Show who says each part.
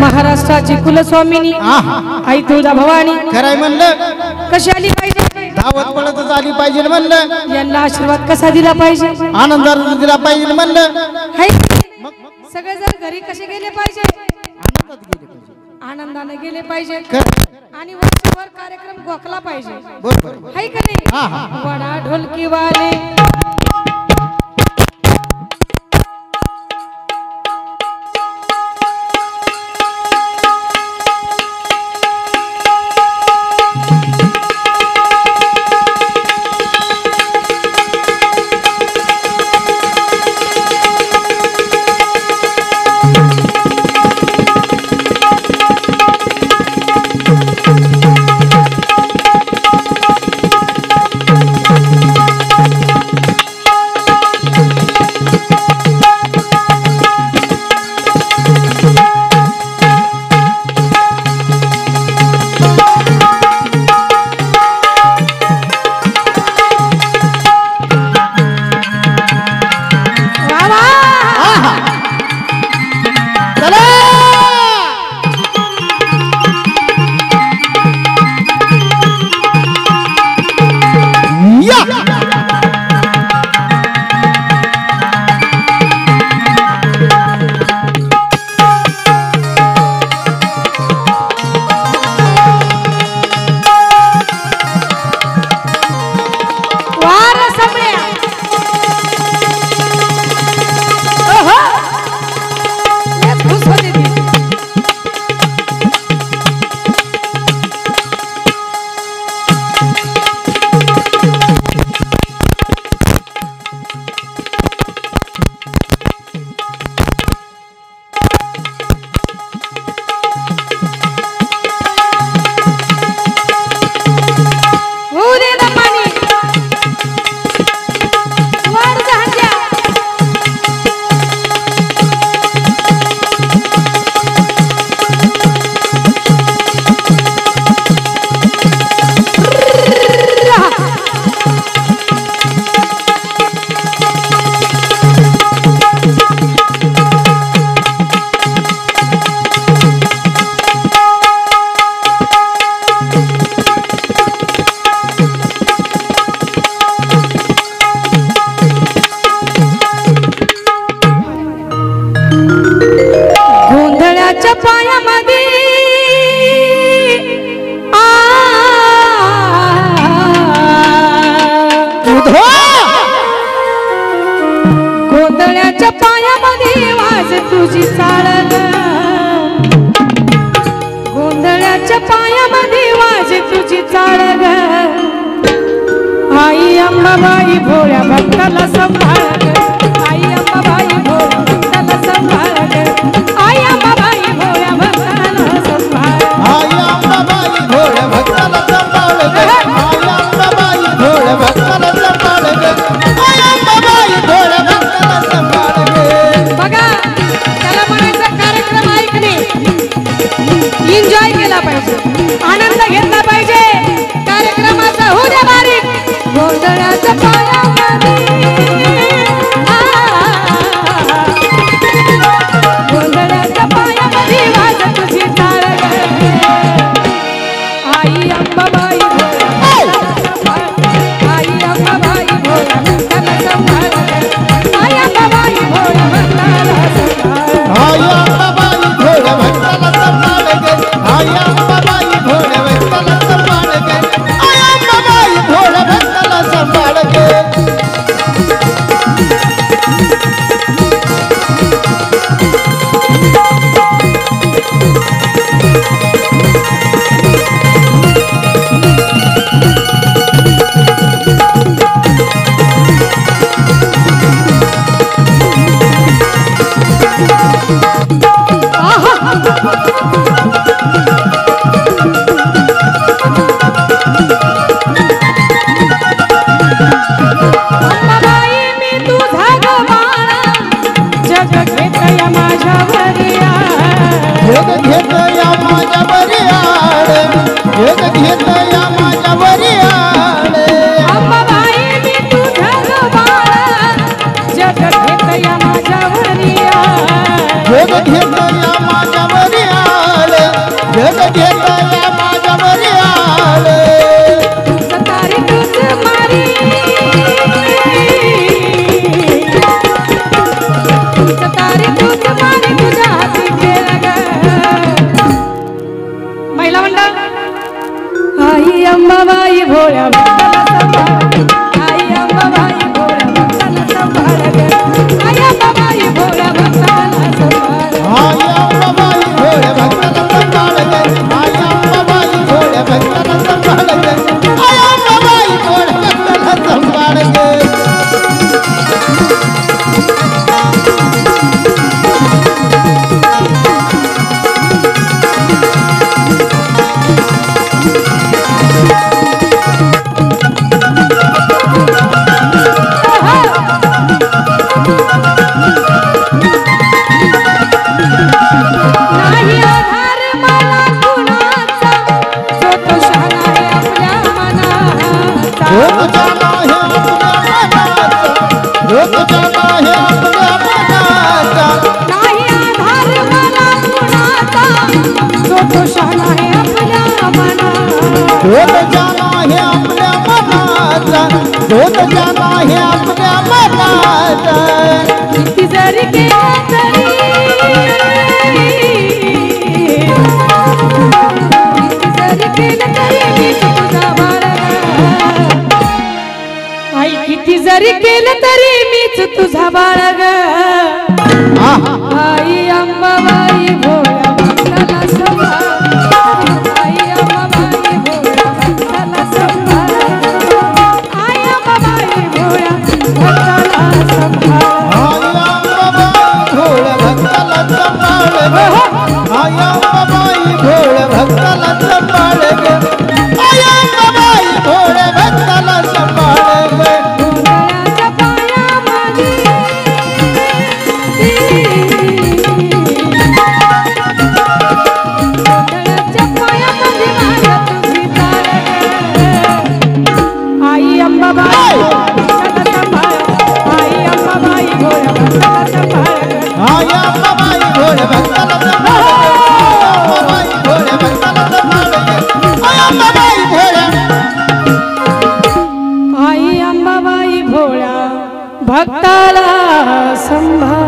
Speaker 1: महाराष्ट्राची कुलस्वामिनी आई तुळजा भवानी
Speaker 2: खराय म्हणलं
Speaker 1: कशी आली पाहिजे
Speaker 2: धावत पळतच आली पाहिजे म्हणलं
Speaker 1: यांना आशीर्वाद कसा दिला पाहिजे
Speaker 2: आनंदाने दिला पाहिजे म्हणलं
Speaker 1: हाय सगळे जर घरी कसे गेले पाहिजे आनंदाने गेले पाहिजे आणि वर्षभर कार्यक्रम गोखला पाहिजे
Speaker 2: बरोबर
Speaker 1: हाय का नाही वडा ढोलकी वाले गोंधळाच्या पायामध्ये वाज तुझी चाळ गोंधळाच्या पायामध्ये वाज तुझी चाळ आई अंबाबाई भोळ्या भक्ताला सांभाळ आई अंबाबाई भोळ्या भक्ताला सांभाळ आई अंबाबाई भोळ्या भक्ताला सांभाळ
Speaker 2: आई अंबाबाई भोळ्या भक्ताला सांभाळ आई अंबाबाई भोळ्या भक्ताला सांभाळ आई अंबाबाई भोळ्या भक्ताला सांभाळ
Speaker 1: बघा त्याला म्हणायचं कार्यक्रम ऐकणे एन्जॉय केला पाहिजे आनंद घेतला पाहिजे कार्यक्रमाचा होऊ द्या बारीक गोंधळाच्या पायामध्ये गोंधळाच्या पायामध्ये वाज तुझी चाळ आई अंबाबाई आई अंबाबाई भोळ्या भक्ताला सांभाळ आई अंबाबाई भोळ्या भक्ताला सांभाळ
Speaker 2: आई अंबाबाई भोळ्या भक्ताला सांभाळ आई अंबाबाई भोळ्या भक्ताला सांभाळ आई अंबाबाई भोळ्या भक्ताला सांभाळ घेत या माझ्यावरी आले जग घेत या माझ्यावरी आले
Speaker 1: सतारी तुझ मारी सतारी तुझ मारी तुझ्या हाती केलं ग महिला मंडळ आई अंबाबाई भोळ्या भक्ताला सांभाळ आई अंबाबाई भोळ्या भक्ताला सांभाळ ग आई अंबाबाई भोळ्या भक्ताला सांभाळ
Speaker 2: आई अंबाबाई भोळ्या भक्ताला सांभाळ ग आई अंबाबाई भोळ्या भक्ताला सांभाळ ग आई अंबाबाई भोळ्या भक्ताला सांभाळ ग
Speaker 1: नाही आधार मला कुणाचा जो तो शान आहे आपल्या मनाचा
Speaker 2: जो तुझ्या आहे आपल्या मनाचा जो तुझ्या आहे आपल्या मनाचा
Speaker 1: नाही आधार मला कुणाचा जो तो शान आहे आपल्या मनाचा
Speaker 2: जो तुझ्या आहे आपल्या मनाचा जो तुझ्या आहे आपल्या मनाचा
Speaker 1: किती जरी केलं तरी किती जरी केलं तरी मीच तुझा बाळग आई अंबाबाई भोळ्या भक्ताला सांभाळ आई अंबाबाई भोळ्या भक्ताला सांभाळ आई अंबाबाई भोळ्या भक्ताला सांभाळ
Speaker 2: आई अंबाबाई भोळ्या भक्ताला सांभाळ ग आई अंबाबाई भोळ्या भक्ताला सांभाळ ग
Speaker 1: गोंधळाच्या पायामध्ये गोंधळाच्या पायामध्ये माझ्या तुझी चाल ग आई अंबाबाई भक्ताला सांभाळ आई अंबाबाई भोळ्या भक्ताला सांभाळ ग
Speaker 2: आई अंबाबाई भोळ्या भक्ताला सांभाळ अंबाबाई भोळ्या भक्ताला सांभाळ आई अंबाबाई भोळ्या
Speaker 1: आई अंबाबाई भोळ्या भक्ताला सांभाळ